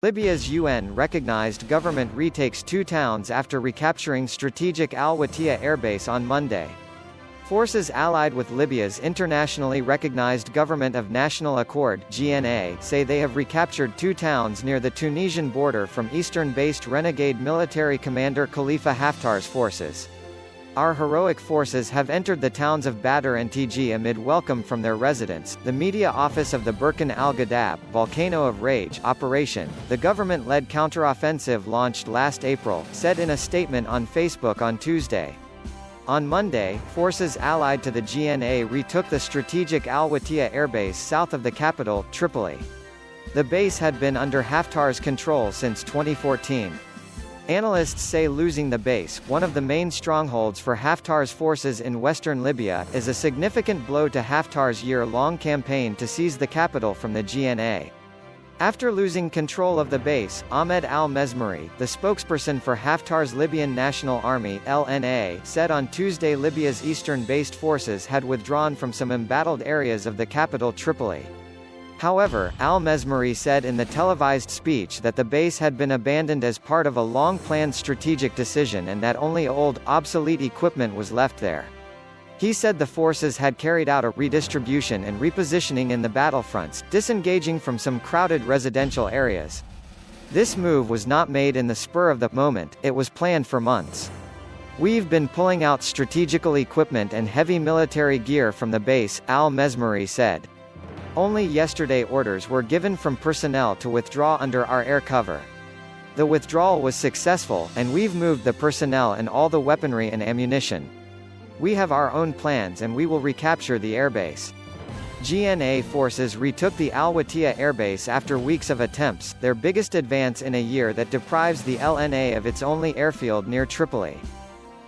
Libya's UN-recognized government retakes 2 towns after recapturing strategic Al-Watiya airbase on Monday. Forces allied with Libya's internationally recognized Government of National Accord (GNA) say they have recaptured 2 towns near the Tunisian border from eastern-based renegade military commander Khalifa Haftar's forces. Our heroic forces have entered the towns of Badr and TG amid welcome from their residents, the media office of the Burkan al-Ghadab Volcano of Rage operation, the government-led counteroffensive launched last April, said in a statement on Facebook on Tuesday. On Monday, forces allied to the GNA retook the strategic Al-Watiya airbase south of the capital, Tripoli. The base had been under Haftar's control since 2014. Analysts say losing the base, one of the main strongholds for Haftar's forces in western Libya, is a significant blow to Haftar's year-long campaign to seize the capital from the GNA. After losing control of the base, Ahmed al-Mesmeri, the spokesperson for Haftar's Libyan National Army (LNA), said on Tuesday Libya's eastern-based forces had withdrawn from some embattled areas of the capital Tripoli. However, al-Mesmeri said in the televised speech that the base had been abandoned as part of a long-planned strategic decision and that only old, obsolete equipment was left there. He said the forces had carried out a redistribution and repositioning in the battlefronts, disengaging from some crowded residential areas. This move was not made in the spur of the moment, it was planned for months. We've been pulling out strategical equipment and heavy military gear from the base, al-Mesmeri said. Only yesterday orders were given from personnel to withdraw under our air cover. The withdrawal was successful, and we've moved the personnel and all the weaponry and ammunition. We have our own plans and we will recapture the airbase. GNA forces retook the Al-Watiya airbase after weeks of attempts, their biggest advance in a year that deprives the LNA of its only airfield near Tripoli.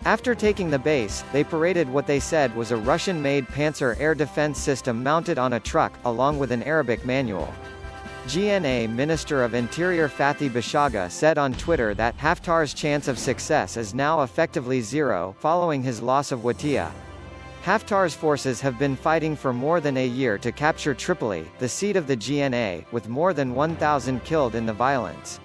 After taking the base, they paraded what they said was a Russian-made Panzer air defense system mounted on a truck, along with an Arabic manual. GNA Minister of Interior Fathi Bashaga said on Twitter that Haftar's chance of success is now effectively zero, following his loss of Watiya. Haftar's forces have been fighting for more than a year to capture Tripoli, the seat of the GNA, with more than 1,000 killed in the violence.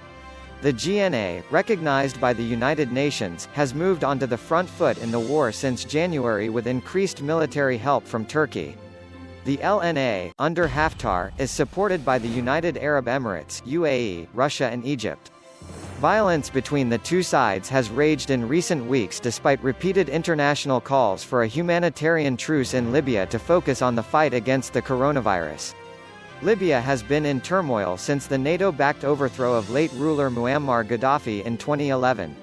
The GNA, recognized by the United Nations, has moved onto the front foot in the war since January with increased military help from Turkey. The LNA, under Haftar, is supported by the United Arab Emirates (UAE), Russia and Egypt. Violence between the two sides has raged in recent weeks despite repeated international calls for a humanitarian truce in Libya to focus on the fight against the coronavirus. Libya has been in turmoil since the NATO-backed overthrow of late ruler Muammar Gaddafi in 2011.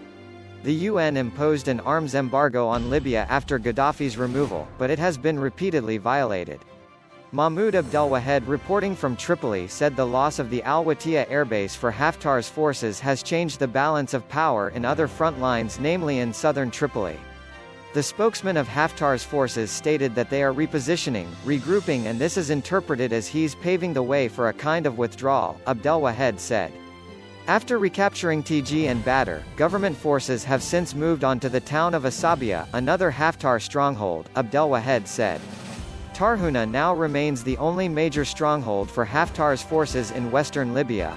The UN imposed an arms embargo on Libya after Gaddafi's removal, but it has been repeatedly violated. Mahmoud Abdelwahed reporting from Tripoli said the loss of the Al-Watiya airbase for Haftar's forces has changed the balance of power in other front lines, namely in southern Tripoli. The spokesman of Haftar's forces stated that they are repositioning, regrouping, and this is interpreted as he's paving the way for a kind of withdrawal, Abdelwahed said. After recapturing TG and Badr, government forces have since moved on to the town of Asabia, another Haftar stronghold, Abdelwahed said. Tarhuna now remains the only major stronghold for Haftar's forces in western Libya.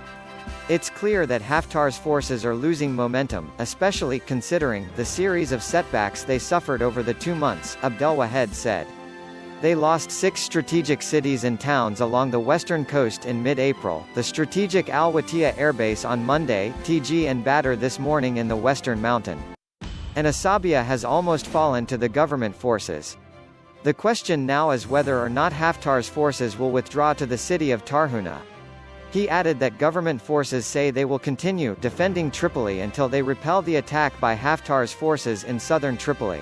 It's clear that Haftar's forces are losing momentum, especially considering the series of setbacks they suffered over the 2 months, Abdelwahed said. They lost 6 strategic cities and towns along the western coast in mid-April, the strategic Al-Watiya airbase on Monday, TG and Badr this morning in the western mountain. And Asabia has almost fallen to the government forces. The question now is whether or not Haftar's forces will withdraw to the city of Tarhuna. He added that government forces say they will continue defending Tripoli until they repel the attack by Haftar's forces in southern Tripoli.